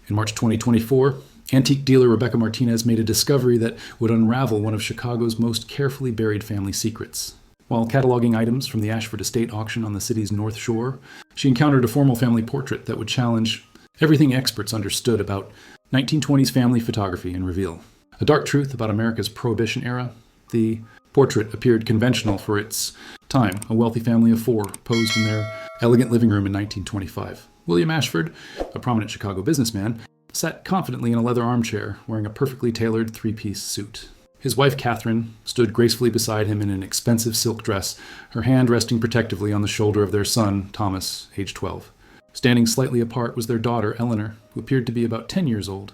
In March 2024, antique dealer Rebecca Martinez made a discovery that would unravel one of Chicago's most carefully buried family secrets. While cataloging items from the Ashford Estate auction on the city's North Shore, she encountered a formal family portrait that would challenge everything experts understood about 1920s family photography and reveal a dark truth about America's Prohibition era. The portrait appeared conventional for its time, a wealthy family of four posed in their elegant living room in 1925. William Ashford, a prominent Chicago businessman, sat confidently in a leather armchair wearing a perfectly tailored three-piece suit. His wife, Catherine, stood gracefully beside him in an expensive silk dress, her hand resting protectively on the shoulder of their son, Thomas, age 12. Standing slightly apart was their daughter, Eleanor, who appeared to be about 10 years old.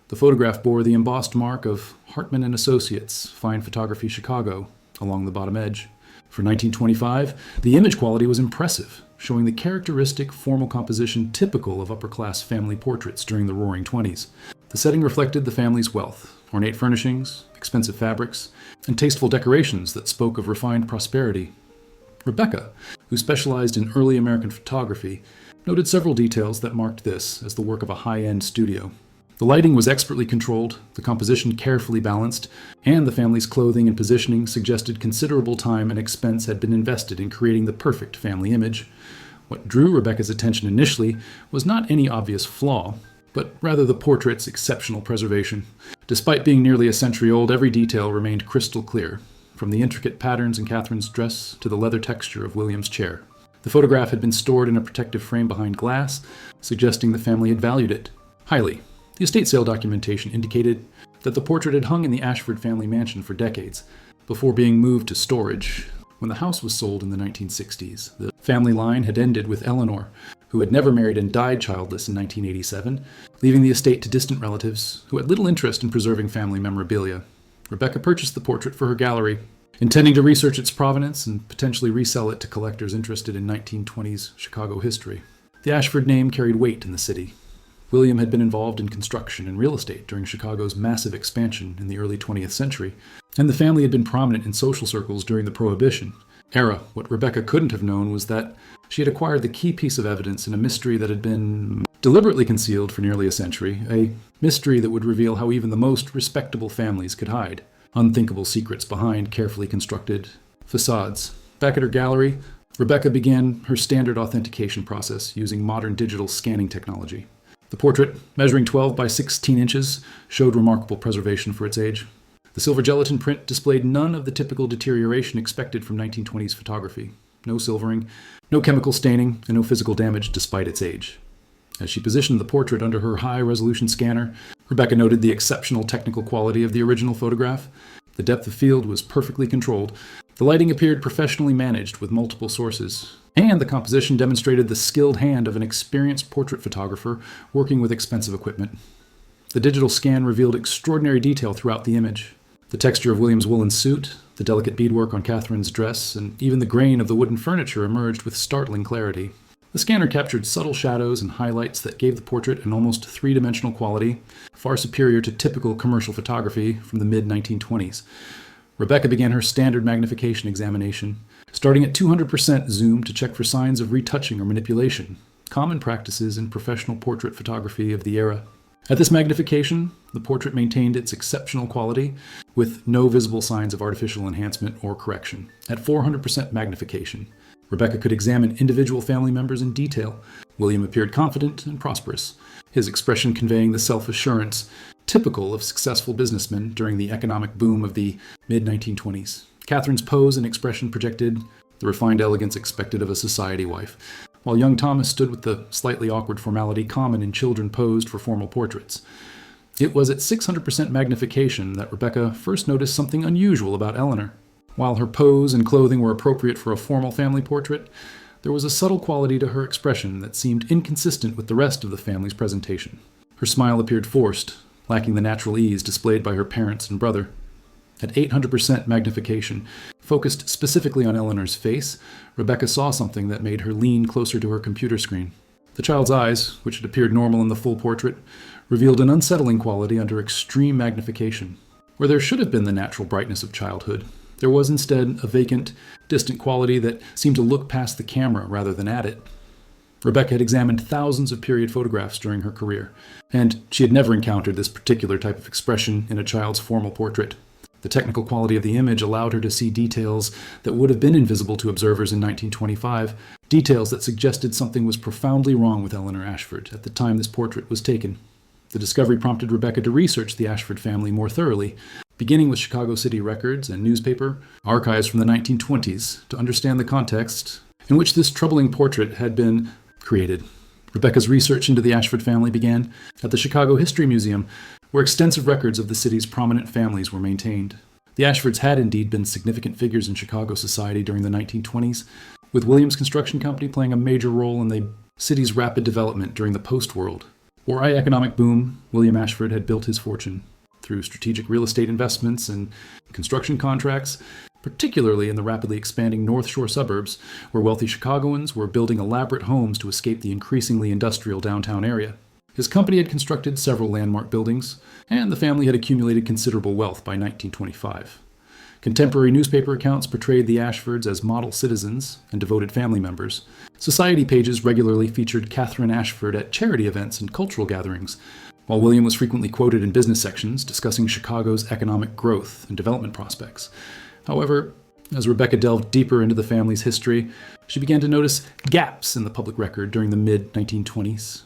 The photograph bore the embossed mark of Hartman and Associates, Fine Photography Chicago, along the bottom edge. For 1925, the image quality was impressive, showing the characteristic formal composition typical of upper-class family portraits during the Roaring Twenties. The setting reflected the family's wealth, ornate furnishings, expensive fabrics, and tasteful decorations that spoke of refined prosperity. Rebecca, who specialized in early American photography, noted several details that marked this as the work of a high-end studio. The lighting was expertly controlled, the composition carefully balanced, and the family's clothing and positioning suggested considerable time and expense had been invested in creating the perfect family image. What drew Rebecca's attention initially was not any obvious flaw, but rather the portrait's exceptional preservation. Despite being nearly a century old, every detail remained crystal clear, from the intricate patterns in Catherine's dress to the leather texture of William's chair. The photograph had been stored in a protective frame behind glass, suggesting the family had valued it highly. The estate sale documentation indicated that the portrait had hung in the Ashford family mansion for decades, before being moved to storage. When the house was sold in the 1960s, the family line had ended with Eleanor, who had never married and died childless in 1987, leaving the estate to distant relatives who had little interest in preserving family memorabilia. Rebecca purchased the portrait for her gallery, intending to research its provenance and potentially resell it to collectors interested in 1920s Chicago history. The Ashford name carried weight in the city. William had been involved in construction and real estate during Chicago's massive expansion in the early 20th century, and the family had been prominent in social circles during the Prohibition era. What Rebecca couldn't have known was that she had acquired the key piece of evidence in a mystery that had been deliberately concealed for nearly a century, a mystery that would reveal how even the most respectable families could hide unthinkable secrets behind carefully constructed facades. Back at her gallery, Rebecca began her standard authentication process using modern digital scanning technology. The portrait, measuring 12 by 16 inches, showed remarkable preservation for its age. The silver gelatin print displayed none of the typical deterioration expected from 1920s photography. No silvering, no chemical staining, and no physical damage despite its age. As she positioned the portrait under her high-resolution scanner, Rebecca noted the exceptional technical quality of the original photograph. The depth of field was perfectly controlled. The lighting appeared professionally managed with multiple sources. And the composition demonstrated the skilled hand of an experienced portrait photographer working with expensive equipment. The digital scan revealed extraordinary detail throughout the image. The texture of William's woolen suit, the delicate beadwork on Catherine's dress, and even the grain of the wooden furniture emerged with startling clarity. The scanner captured subtle shadows and highlights that gave the portrait an almost three-dimensional quality, far superior to typical commercial photography from the mid-1920s. Rebecca began her standard magnification examination, starting at 200% zoom to check for signs of retouching or manipulation, common practices in professional portrait photography of the era. At this magnification, the portrait maintained its exceptional quality, with no visible signs of artificial enhancement or correction. At 400% magnification, Rebecca could examine individual family members in detail. William appeared confident and prosperous, his expression conveying the self-assurance typical of successful businessmen during the economic boom of the mid-1920s. Catherine's pose and expression projected the refined elegance expected of a society wife, while young Thomas stood with the slightly awkward formality common in children posed for formal portraits. It was at 600% magnification that Rebecca first noticed something unusual about Eleanor. While her pose and clothing were appropriate for a formal family portrait, there was a subtle quality to her expression that seemed inconsistent with the rest of the family's presentation. Her smile appeared forced, lacking the natural ease displayed by her parents and brother. At 800% magnification, focused specifically on Eleanor's face, Rebecca saw something that made her lean closer to her computer screen. The child's eyes, which had appeared normal in the full portrait, revealed an unsettling quality under extreme magnification. Where there should have been the natural brightness of childhood, there was instead a vacant, distant quality that seemed to look past the camera rather than at it. Rebecca had examined thousands of period photographs during her career, and she had never encountered this particular type of expression in a child's formal portrait. The technical quality of the image allowed her to see details that would have been invisible to observers in 1925, details that suggested something was profoundly wrong with Eleanor Ashford at the time this portrait was taken. The discovery prompted Rebecca to research the Ashford family more thoroughly, beginning with Chicago City records and newspaper archives from the 1920s to understand the context in which this troubling portrait had been created. Rebecca's research into the Ashford family began at the Chicago History Museum, where extensive records of the city's prominent families were maintained. The Ashfords had indeed been significant figures in Chicago society during the 1920s, with Williams Construction Company playing a major role in the city's rapid development during the post-war economic boom. William Ashford had built his fortune through strategic real estate investments and construction contracts, particularly in the rapidly expanding North Shore suburbs, where wealthy Chicagoans were building elaborate homes to escape the increasingly industrial downtown area. His company had constructed several landmark buildings, and the family had accumulated considerable wealth by 1925. Contemporary newspaper accounts portrayed the Ashfords as model citizens and devoted family members. Society pages regularly featured Catherine Ashford at charity events and cultural gatherings, while William was frequently quoted in business sections discussing Chicago's economic growth and development prospects. However, as Rebecca delved deeper into the family's history, she began to notice gaps in the public record during the mid-1920s.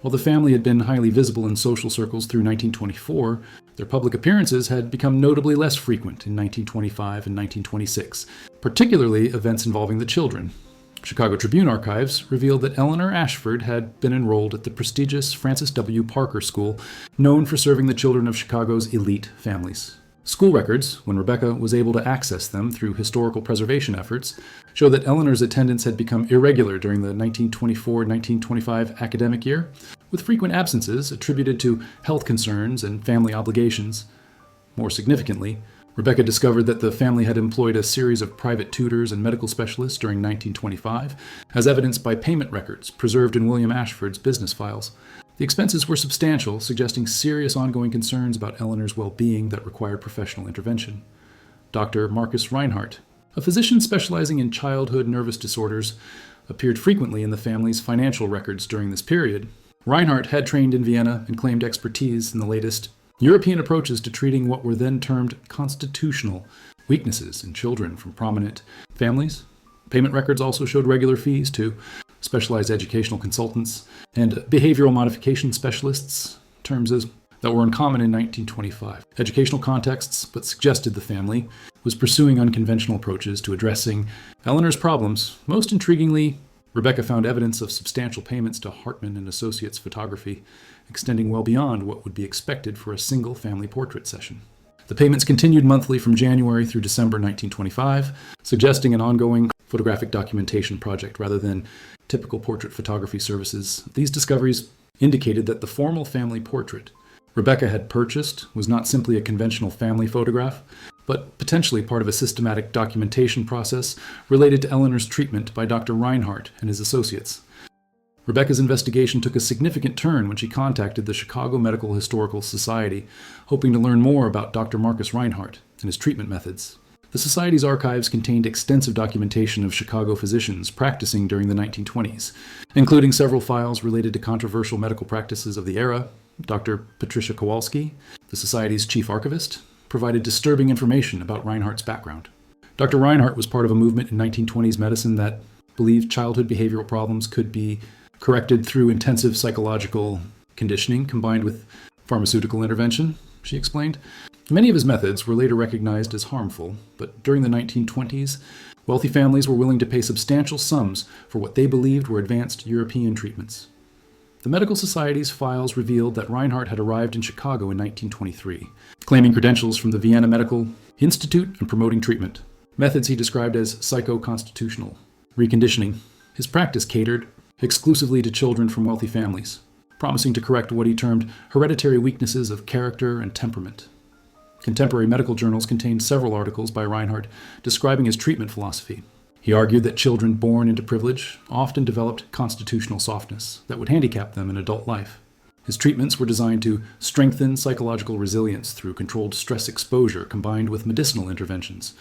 While the family had been highly visible in social circles through 1924, their public appearances had become notably less frequent in 1925 and 1926, particularly events involving the children. Chicago Tribune archives revealed that Eleanor Ashford had been enrolled at the prestigious Francis W. Parker School, known for serving the children of Chicago's elite families. School records, when Rebecca was able to access them through historical preservation efforts, show that Eleanor's attendance had become irregular during the 1924-1925 academic year, with frequent absences attributed to health concerns and family obligations. More significantly, Rebecca discovered that the family had employed a series of private tutors and medical specialists during 1925, as evidenced by payment records preserved in William Ashford's business files. The expenses were substantial, suggesting serious ongoing concerns about Eleanor's well-being that required professional intervention. Dr. Marcus Reinhardt, a physician specializing in childhood nervous disorders, appeared frequently in the family's financial records during this period. Reinhardt had trained in Vienna and claimed expertise in the latest European approaches to treating what were then termed constitutional weaknesses in children from prominent families. Payment records also showed regular fees to specialized educational consultants and behavioral modification specialists, terms that were uncommon in 1925. Educational contexts, but suggested the family was pursuing unconventional approaches to addressing Eleanor's problems. Most intriguingly, Rebecca found evidence of substantial payments to Hartman and Associates Photography, extending well beyond what would be expected for a single family portrait session. The payments continued monthly from January through December 1925, suggesting an ongoing photographic documentation project rather than typical portrait photography services. These discoveries indicated that the formal family portrait Rebecca had purchased was not simply a conventional family photograph, but potentially part of a systematic documentation process related to Eleanor's treatment by Dr. Reinhardt and his associates. Rebecca's investigation took a significant turn when she contacted the Chicago Medical Historical Society, hoping to learn more about Dr. Marcus Reinhardt and his treatment methods. The Society's archives contained extensive documentation of Chicago physicians practicing during the 1920s, including several files related to controversial medical practices of the era. Dr. Patricia Kowalski, the Society's chief archivist, provided disturbing information about Reinhardt's background. Dr. Reinhardt was part of a movement in 1920s medicine that believed childhood behavioral problems could be corrected through intensive psychological conditioning combined with pharmaceutical intervention, she explained. Many of his methods were later recognized as harmful, but during the 1920s, wealthy families were willing to pay substantial sums for what they believed were advanced European treatments. The Medical Society's files revealed that Reinhardt had arrived in Chicago in 1923, claiming credentials from the Vienna Medical Institute and promoting treatment. Methods he described as psycho-constitutional reconditioning. His practice catered exclusively to children from wealthy families, promising to correct what he termed hereditary weaknesses of character and temperament. Contemporary medical journals contained several articles by Reinhardt describing his treatment philosophy. He argued that children born into privilege often developed constitutional softness that would handicap them in adult life. His treatments were designed to strengthen psychological resilience through controlled stress exposure combined with medicinal interventions.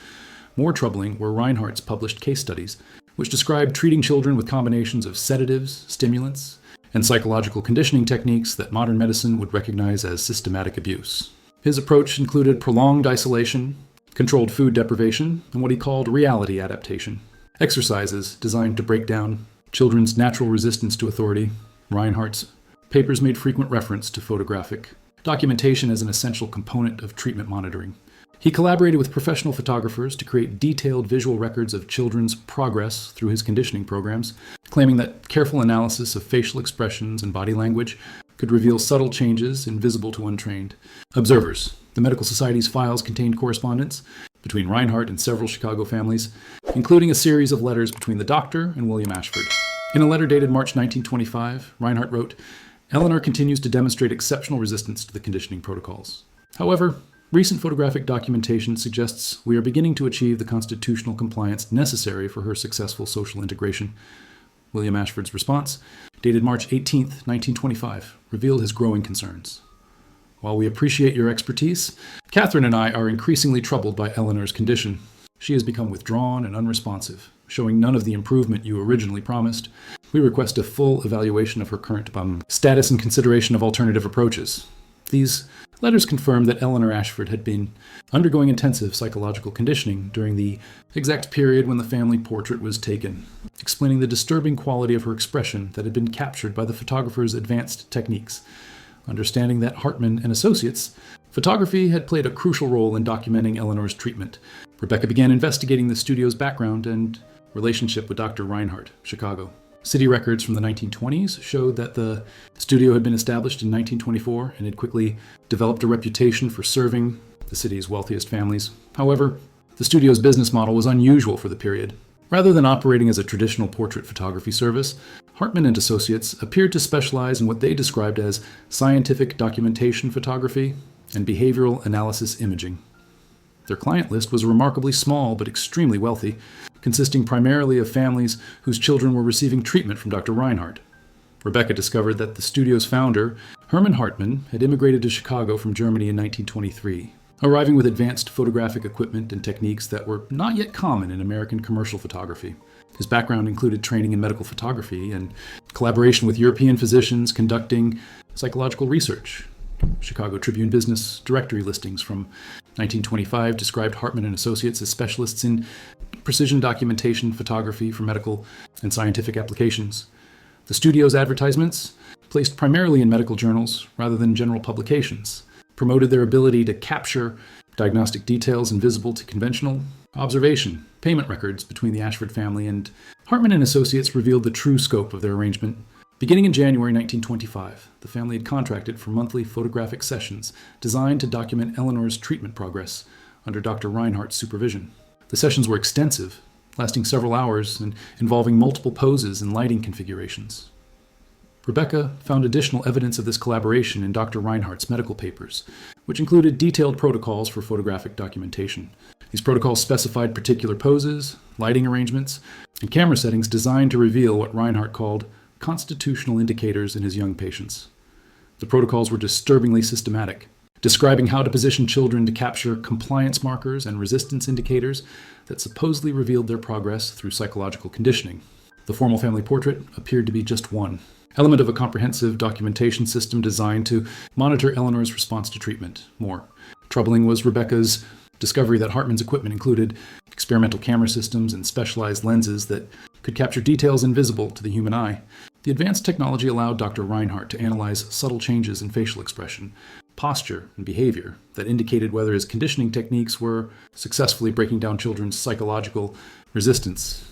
More troubling were Reinhardt's published case studies, which described treating children with combinations of sedatives, stimulants, and psychological conditioning techniques that modern medicine would recognize as systematic abuse. His approach included prolonged isolation, controlled food deprivation, and what he called reality adaptation. Exercises designed to break down children's natural resistance to authority. Reinhardt's papers made frequent reference to photographic documentation as an essential component of treatment monitoring. He collaborated with professional photographers to create detailed visual records of children's progress through his conditioning programs, claiming that careful analysis of facial expressions and body language could reveal subtle changes invisible to untrained observers. The Medical Society's files contained correspondence between Reinhardt and several Chicago families, including a series of letters between the doctor and William Ashford. In a letter dated March 1925, Reinhardt wrote, "Eleanor continues to demonstrate exceptional resistance to the conditioning protocols. However, recent photographic documentation suggests we are beginning to achieve the constitutional compliance necessary for her successful social integration." William Ashford's response, dated March 18, 1925, revealed his growing concerns. "While we appreciate your expertise, Catherine and I are increasingly troubled by Eleanor's condition. She has become withdrawn and unresponsive, showing none of the improvement you originally promised. We request a full evaluation of her current status and consideration of alternative approaches." These letters confirmed that Eleanor Ashford had been undergoing intensive psychological conditioning during the exact period when the family portrait was taken, explaining the disturbing quality of her expression that had been captured by the photographer's advanced techniques. Understanding that Hartman and Associates photography had played a crucial role in documenting Eleanor's treatment, Rebecca began investigating the studio's background and relationship with Dr. Reinhardt, Chicago. City records from the 1920s showed that the studio had been established in 1924 and had quickly developed a reputation for serving the city's wealthiest families. However, the studio's business model was unusual for the period. Rather than operating as a traditional portrait photography service, Hartman and Associates appeared to specialize in what they described as scientific documentation photography and behavioral analysis imaging. Their client list was remarkably small but extremely wealthy, consisting primarily of families whose children were receiving treatment from Dr. Reinhardt. Rebecca discovered that the studio's founder, Herman Hartman, had immigrated to Chicago from Germany in 1923, arriving with advanced photographic equipment and techniques that were not yet common in American commercial photography. His background included training in medical photography and collaboration with European physicians conducting psychological research. Chicago Tribune Business Directory listings from 1925 described Hartman and Associates as specialists in precision documentation photography for medical and scientific applications. The studio's advertisements, placed primarily in medical journals rather than general publications, promoted their ability to capture diagnostic details invisible to conventional observation. Payment records between the Ashford family and Hartman and Associates revealed the true scope of their arrangement. Beginning in January 1925, the family had contracted for monthly photographic sessions designed to document Eleanor's treatment progress under Dr. Reinhardt's supervision. The sessions were extensive, lasting several hours and involving multiple poses and lighting configurations. Rebecca found additional evidence of this collaboration in Dr. Reinhardt's medical papers, which included detailed protocols for photographic documentation. These protocols specified particular poses, lighting arrangements, and camera settings designed to reveal what Reinhardt called constitutional indicators in his young patients. The protocols were disturbingly systematic, describing how to position children to capture compliance markers and resistance indicators that supposedly revealed their progress through psychological conditioning. The formal family portrait appeared to be just one element of a comprehensive documentation system designed to monitor Eleanor's response to treatment. More troubling was Rebecca's discovery that Hartman's equipment included experimental camera systems and specialized lenses that could capture details invisible to the human eye. The advanced technology allowed Dr. Reinhardt to analyze subtle changes in facial expression, posture, and behavior that indicated whether his conditioning techniques were successfully breaking down children's psychological resistance.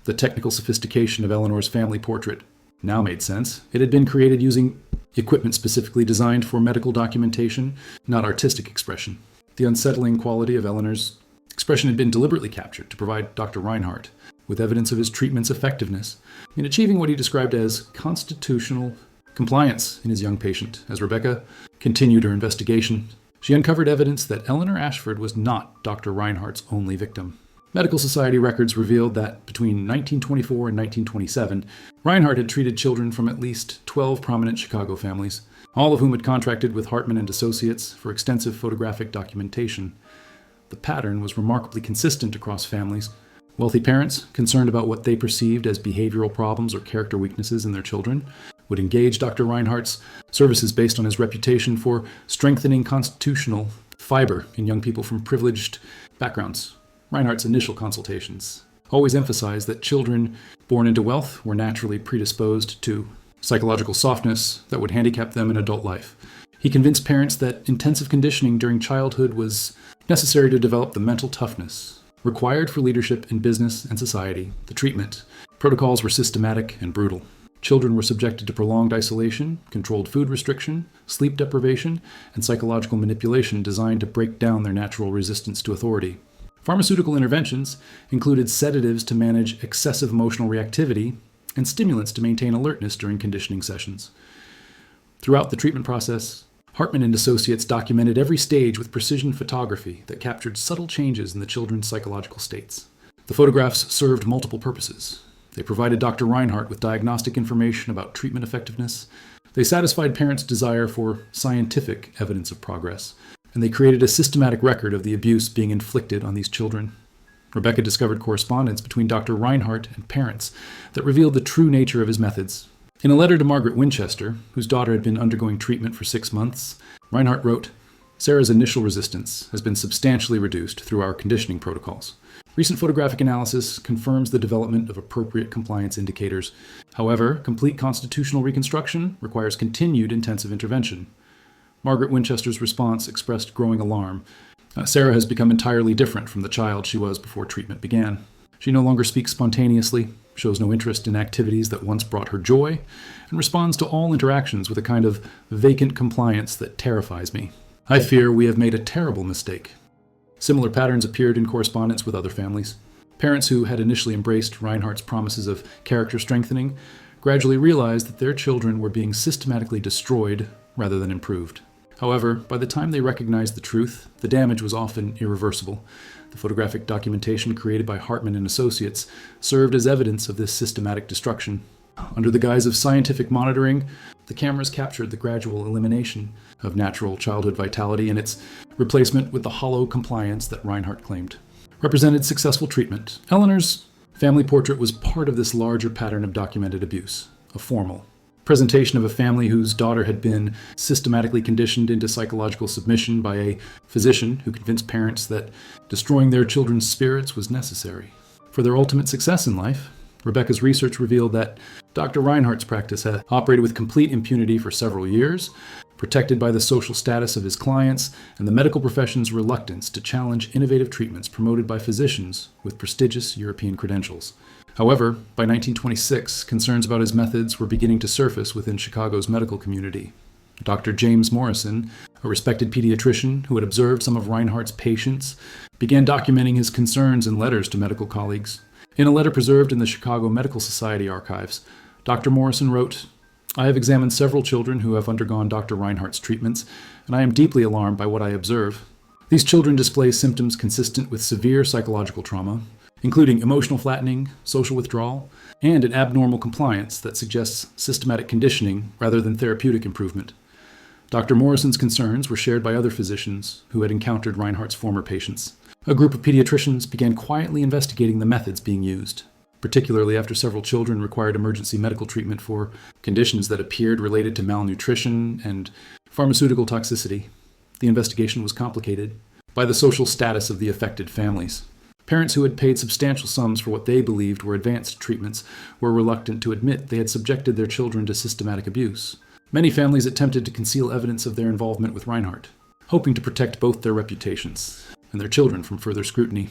The technical sophistication of Eleanor's family portrait now made sense. It had been created using equipment specifically designed for medical documentation, not artistic expression. The unsettling quality of Eleanor's expression had been deliberately captured to provide Dr. Reinhardt with evidence of his treatment's effectiveness in achieving what he described as constitutional compliance in his young patient. As Rebecca continued her investigation, she uncovered evidence that Eleanor Ashford was not Dr. Reinhardt's only victim. Medical Society records revealed that between 1924 and 1927, Reinhardt had treated children from at least 12 prominent Chicago families, all of whom had contracted with Hartman and Associates for extensive photographic documentation. The pattern was remarkably consistent across families. Wealthy parents, concerned about what they perceived as behavioral problems or character weaknesses in their children, would engage Dr. Reinhardt's services based on his reputation for strengthening constitutional fiber in young people from privileged backgrounds. Reinhardt's initial consultations always emphasized that children born into wealth were naturally predisposed to psychological softness that would handicap them in adult life. He convinced parents that intensive conditioning during childhood was necessary to develop the mental toughness required for leadership in business and society. The treatment protocols were systematic and brutal. Children were subjected to prolonged isolation, controlled food restriction, sleep deprivation, and psychological manipulation designed to break down their natural resistance to authority. Pharmaceutical interventions included sedatives to manage excessive emotional reactivity and stimulants to maintain alertness during conditioning sessions. Throughout the treatment process, Hartman and Associates documented every stage with precision photography that captured subtle changes in the children's psychological states. The photographs served multiple purposes. They provided Dr. Reinhardt with diagnostic information about treatment effectiveness. They satisfied parents' desire for scientific evidence of progress. And they created a systematic record of the abuse being inflicted on these children. Rebecca discovered correspondence between Dr. Reinhardt and parents that revealed the true nature of his methods. In a letter to Margaret Winchester, whose daughter had been undergoing treatment for 6 months, Reinhardt wrote, "Sarah's initial resistance has been substantially reduced through our conditioning protocols. Recent photographic analysis confirms the development of appropriate compliance indicators. However, complete constitutional reconstruction requires continued intensive intervention." Margaret Winchester's response expressed growing alarm. Sarah has become entirely different from the child she was before treatment began. She no longer speaks spontaneously, shows no interest in activities that once brought her joy, and responds to all interactions with a kind of vacant compliance that terrifies me. I fear we have made a terrible mistake. Similar patterns appeared in correspondence with other families. Parents who had initially embraced Reinhardt's promises of character strengthening gradually realized that their children were being systematically destroyed rather than improved. However, by the time they recognized the truth, the damage was often irreversible. The photographic documentation created by Hartman and Associates served as evidence of this systematic destruction. Under the guise of scientific monitoring, the cameras captured the gradual elimination of natural childhood vitality and its replacement with the hollow compliance that Reinhardt claimed represented successful treatment. Eleanor's family portrait was part of this larger pattern of documented abuse, a formal presentation of a family whose daughter had been systematically conditioned into psychological submission by a physician who convinced parents that destroying their children's spirits was necessary. For their ultimate success in life, Rebecca's research revealed that Dr. Reinhardt's practice had operated with complete impunity for several years, protected by the social status of his clients and the medical profession's reluctance to challenge innovative treatments promoted by physicians with prestigious European credentials. However, by 1926, concerns about his methods were beginning to surface within Chicago's medical community. Dr. James Morrison, a respected pediatrician who had observed some of Reinhardt's patients, began documenting his concerns in letters to medical colleagues. In a letter preserved in the Chicago Medical Society archives, Dr. Morrison wrote, "I have examined several children who have undergone Dr. Reinhardt's treatments, and I am deeply alarmed by what I observe. These children display symptoms consistent with severe psychological trauma, including emotional flattening, social withdrawal, and an abnormal compliance that suggests systematic conditioning rather than therapeutic improvement." Dr. Morrison's concerns were shared by other physicians who had encountered Reinhardt's former patients. A group of pediatricians began quietly investigating the methods being used, particularly after several children required emergency medical treatment for conditions that appeared related to malnutrition and pharmaceutical toxicity. The investigation was complicated by the social status of the affected families. Parents who had paid substantial sums for what they believed were advanced treatments were reluctant to admit they had subjected their children to systematic abuse. Many families attempted to conceal evidence of their involvement with Reinhardt, hoping to protect both their reputations and their children from further scrutiny.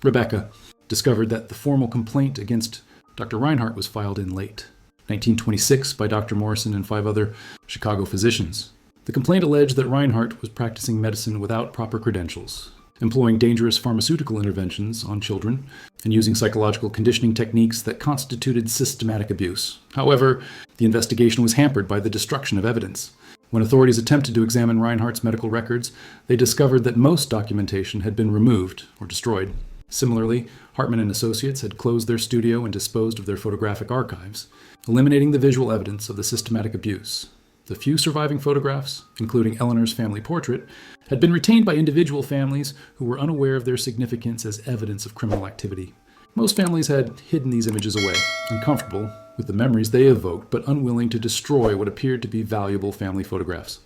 Rebecca discovered that the formal complaint against Dr. Reinhardt was filed in late 1926 by Dr. Morrison and 5 other Chicago physicians. The complaint alleged that Reinhardt was practicing medicine without proper credentials, employing dangerous pharmaceutical interventions on children, and using psychological conditioning techniques that constituted systematic abuse. However, the investigation was hampered by the destruction of evidence. When authorities attempted to examine Reinhardt's medical records, they discovered that most documentation had been removed or destroyed. Similarly, Hartman and Associates had closed their studio and disposed of their photographic archives, eliminating the visual evidence of the systematic abuse. The few surviving photographs, including Eleanor's family portrait, had been retained by individual families who were unaware of their significance as evidence of criminal activity. Most families had hidden these images away, uncomfortable with the memories they evoked, but unwilling to destroy what appeared to be valuable family photographs.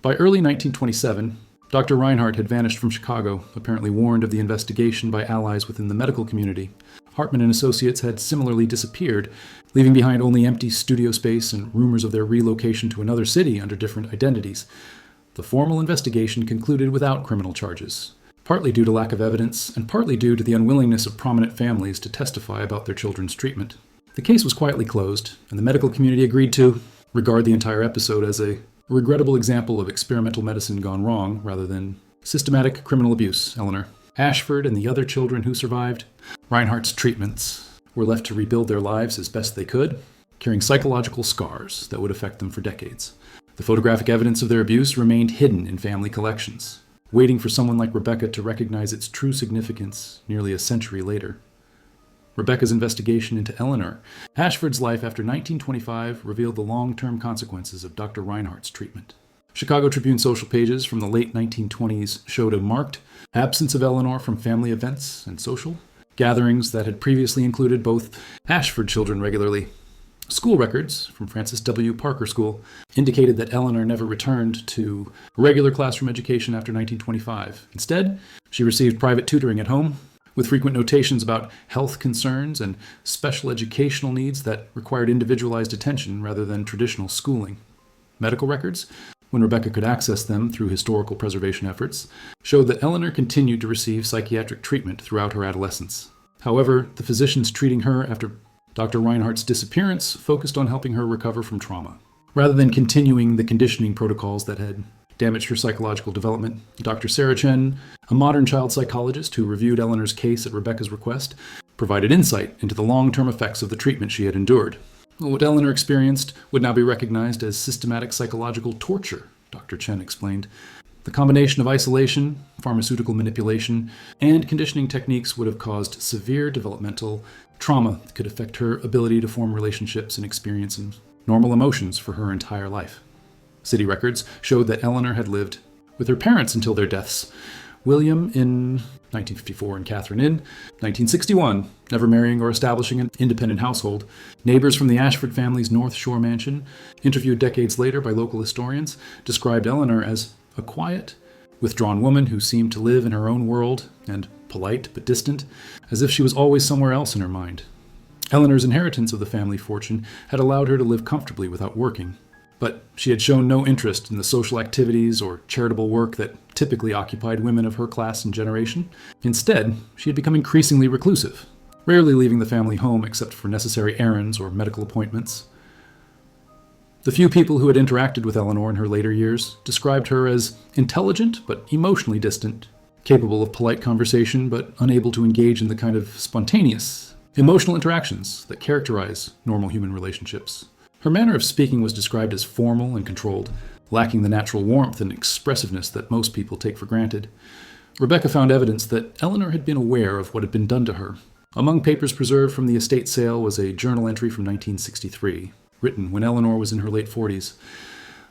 By early 1927, Dr. Reinhardt had vanished from Chicago, apparently warned of the investigation by allies within the medical community. Hartman and Associates had similarly disappeared, leaving behind only empty studio space and rumors of their relocation to another city under different identities. The formal investigation concluded without criminal charges, partly due to lack of evidence and partly due to the unwillingness of prominent families to testify about their children's treatment. The case was quietly closed, and the medical community agreed to regard the entire episode as a regrettable example of experimental medicine gone wrong rather than systematic criminal abuse. Eleanor Ashford and the other children who survived Reinhardt's treatments were left to rebuild their lives as best they could, carrying psychological scars that would affect them for decades. The photographic evidence of their abuse remained hidden in family collections, waiting for someone like Rebecca to recognize its true significance nearly a century later. Rebecca's investigation into Eleanor Ashford's life after 1925 revealed the long-term consequences of Dr. Reinhardt's treatment. Chicago Tribune social pages from the late 1920s showed a marked absence of Eleanor from family events and social gatherings that had previously included both Ashford children regularly. School records from Francis W. Parker School indicated that Eleanor never returned to regular classroom education after 1925. Instead, she received private tutoring at home, with frequent notations about health concerns and special educational needs that required individualized attention rather than traditional schooling. Medical records, when Rebecca could access them through historical preservation efforts, showed that Eleanor continued to receive psychiatric treatment throughout her adolescence. However, the physicians treating her after Dr. Reinhardt's disappearance focused on helping her recover from trauma, rather than continuing the conditioning protocols that had damaged her psychological development. Dr. Sarah Chen, a modern child psychologist who reviewed Eleanor's case at Rebecca's request, provided insight into the long-term effects of the treatment she had endured. What Eleanor experienced would now be recognized as systematic psychological torture, Dr. Chen explained. The combination of isolation, pharmaceutical manipulation, and conditioning techniques would have caused severe developmental trauma that could affect her ability to form relationships and experience normal emotions for her entire life. City records showed that Eleanor had lived with her parents until their deaths, William in 1954 and Catherine in 1961, never marrying or establishing an independent household. Neighbors from the Ashford family's North Shore mansion, interviewed decades later by local historians, described Eleanor as a quiet, withdrawn woman who seemed to live in her own world and polite but distant, as if she was always somewhere else in her mind. Eleanor's inheritance of the family fortune had allowed her to live comfortably without working, but she had shown no interest in the social activities or charitable work that typically occupied women of her class and generation. Instead, she had become increasingly reclusive, rarely leaving the family home except for necessary errands or medical appointments. The few people who had interacted with Eleanor in her later years described her as intelligent but emotionally distant, capable of polite conversation but unable to engage in the kind of spontaneous, emotional interactions that characterize normal human relationships. Her manner of speaking was described as formal and controlled, lacking the natural warmth and expressiveness that most people take for granted. Rebecca found evidence that Eleanor had been aware of what had been done to her. Among papers preserved from the estate sale was a journal entry from 1963, written when Eleanor was in her late 40s.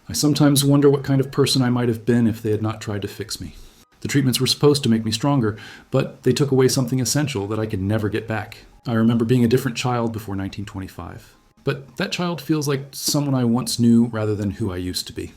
"I sometimes wonder what kind of person I might have been if they had not tried to fix me. The treatments were supposed to make me stronger, but they took away something essential that I could never get back. I remember being a different child before 1925. But that child feels like someone I once knew rather than who I used to be."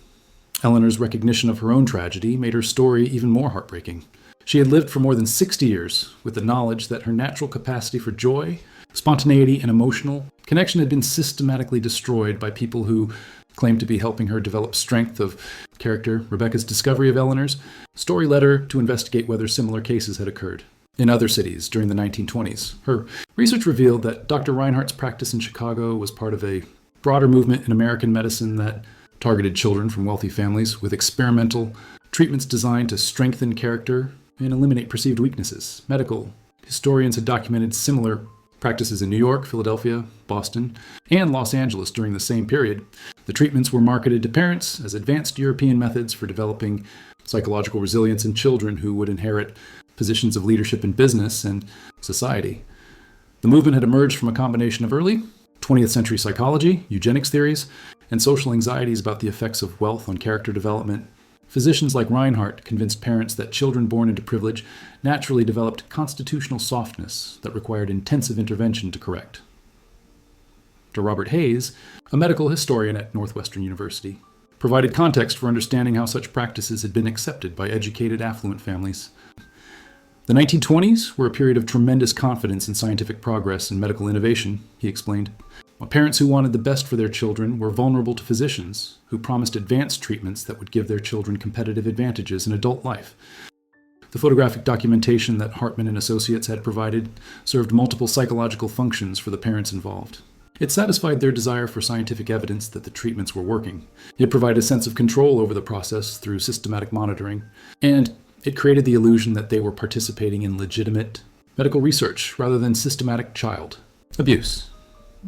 Eleanor's recognition of her own tragedy made her story even more heartbreaking. She had lived for more than 60 years with the knowledge that her natural capacity for joy, spontaneity, and emotional connection had been systematically destroyed by people who claimed to be helping her develop strength of character. Rebecca's discovery of Eleanor's story led her to investigate whether similar cases had occurred in other cities during the 1920s. Her research revealed that Dr. Reinhardt's practice in Chicago was part of a broader movement in American medicine that targeted children from wealthy families with experimental treatments designed to strengthen character and eliminate perceived weaknesses. Medical historians had documented similar practices in New York, Philadelphia, Boston, and Los Angeles during the same period. The treatments were marketed to parents as advanced European methods for developing psychological resilience in children who would inherit positions of leadership in business and society. The movement had emerged from a combination of early 20th century psychology, eugenics theories, and social anxieties about the effects of wealth on character development, Physicians like Reinhardt convinced parents that children born into privilege naturally developed constitutional softness that required intensive intervention to correct. Dr. Robert Hayes, a medical historian at Northwestern University, provided context for understanding how such practices had been accepted by educated, affluent families. The 1920s were a period of tremendous confidence in scientific progress and medical innovation, he explained. Parents who wanted the best for their children were vulnerable to physicians who promised advanced treatments that would give their children competitive advantages in adult life. The photographic documentation that Hartman and Associates had provided served multiple psychological functions for the parents involved. It satisfied their desire for scientific evidence that the treatments were working. It provided a sense of control over the process through systematic monitoring, and it created the illusion that they were participating in legitimate medical research rather than systematic child abuse.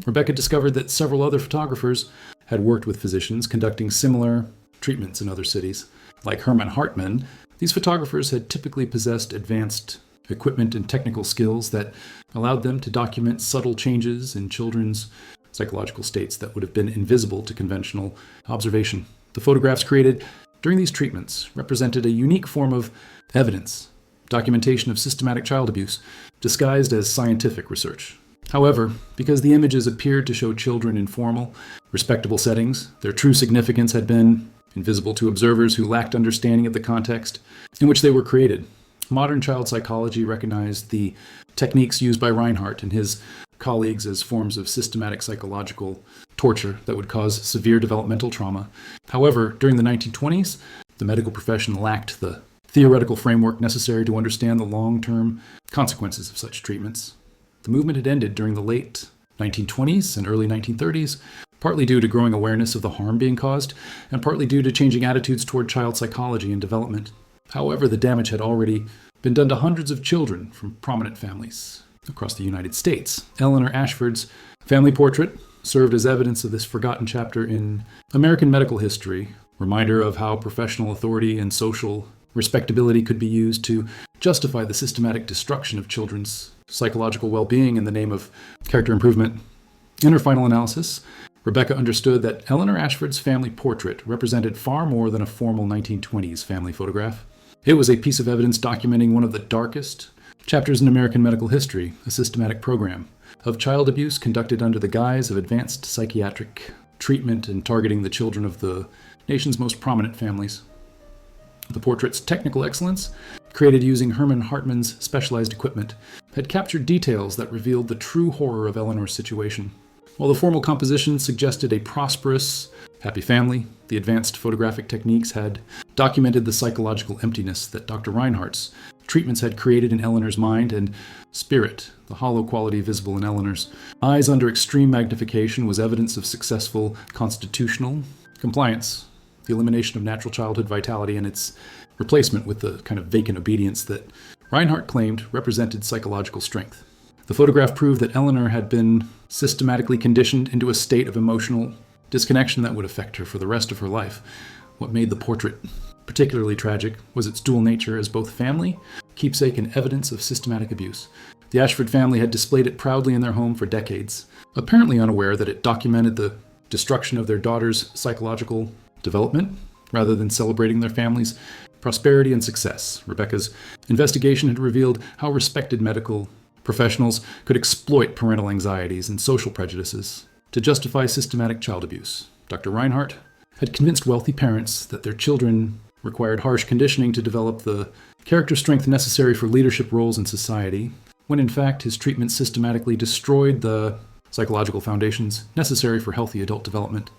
Rebecca discovered that several other photographers had worked with physicians conducting similar treatments in other cities. Like Herman Hartman, these photographers had typically possessed advanced equipment and technical skills that allowed them to document subtle changes in children's psychological states that would have been invisible to conventional observation. The photographs created during these treatments represented a unique form of evidence, documentation of systematic child abuse, disguised as scientific research. However, because the images appeared to show children in formal, respectable settings, their true significance had been invisible to observers who lacked understanding of the context in which they were created. Modern child psychology recognized the techniques used by Reinhardt and his colleagues as forms of systematic psychological torture that would cause severe developmental trauma. However, during the 1920s, the medical profession lacked the theoretical framework necessary to understand the long-term consequences of such treatments. The movement had ended during the late 1920s and early 1930s, partly due to growing awareness of the harm being caused, and partly due to changing attitudes toward child psychology and development. However, the damage had already been done to hundreds of children from prominent families across the United States. Eleanor Ashford's family portrait served as evidence of this forgotten chapter in American medical history, reminder of how professional authority and social respectability could be used to justify the systematic destruction of children's psychological well-being in the name of character improvement. In her final analysis, Rebecca understood that Eleanor Ashford's family portrait represented far more than a formal 1920s family photograph. It was a piece of evidence documenting one of the darkest chapters in American medical history, a systematic program of child abuse conducted under the guise of advanced psychiatric treatment and targeting the children of the nation's most prominent families. The portrait's technical excellence, created using Herman Hartman's specialized equipment, had captured details that revealed the true horror of Eleanor's situation. While the formal composition suggested a prosperous, happy family, the advanced photographic techniques had documented the psychological emptiness that Dr. Reinhardt's treatments had created in Eleanor's mind and spirit. The hollow quality visible in Eleanor's eyes under extreme magnification was evidence of successful constitutional compliance, the elimination of natural childhood vitality and its replacement with the kind of vacant obedience that Reinhardt claimed represented psychological strength. The photograph proved that Eleanor had been systematically conditioned into a state of emotional disconnection that would affect her for the rest of her life. What made the portrait particularly tragic was its dual nature as both family, keepsake, and evidence of systematic abuse. The Ashford family had displayed it proudly in their home for decades, apparently unaware that it documented the destruction of their daughter's psychological development rather than celebrating their family's prosperity and success. Rebecca's investigation had revealed how respected medical professionals could exploit parental anxieties and social prejudices to justify systematic child abuse. Dr. Reinhardt had convinced wealthy parents that their children required harsh conditioning to develop the character strength necessary for leadership roles in society, when in fact his treatment systematically destroyed the psychological foundations necessary for healthy adult development.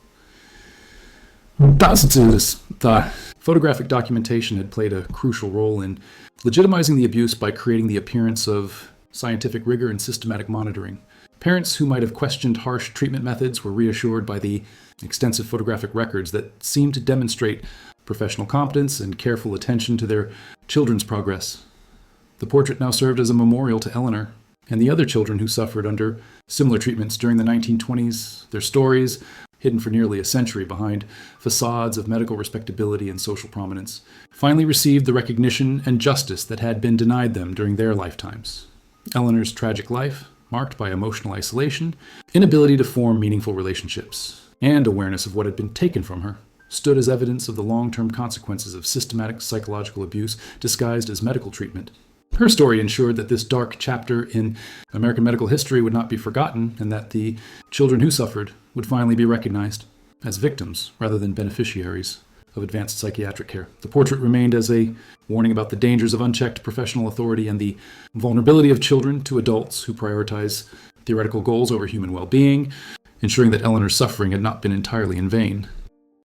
The photographic documentation had played a crucial role in legitimizing the abuse by creating the appearance of scientific rigor and systematic monitoring. Parents who might have questioned harsh treatment methods were reassured by the extensive photographic records that seemed to demonstrate professional competence and careful attention to their children's progress. The portrait now served as a memorial to Eleanor and the other children who suffered under similar treatments during the 1920s. Their stories, hidden for nearly a century behind facades of medical respectability and social prominence, finally received the recognition and justice that had been denied them during their lifetimes. Eleanor's tragic life, marked by emotional isolation, inability to form meaningful relationships, and awareness of what had been taken from her, stood as evidence of the long-term consequences of systematic psychological abuse disguised as medical treatment. Her story ensured that this dark chapter in American medical history would not be forgotten, and that the children who suffered would finally be recognized as victims rather than beneficiaries of advanced psychiatric care. The portrait remained as a warning about the dangers of unchecked professional authority and the vulnerability of children to adults who prioritize theoretical goals over human well-being, ensuring that Eleanor's suffering had not been entirely in vain.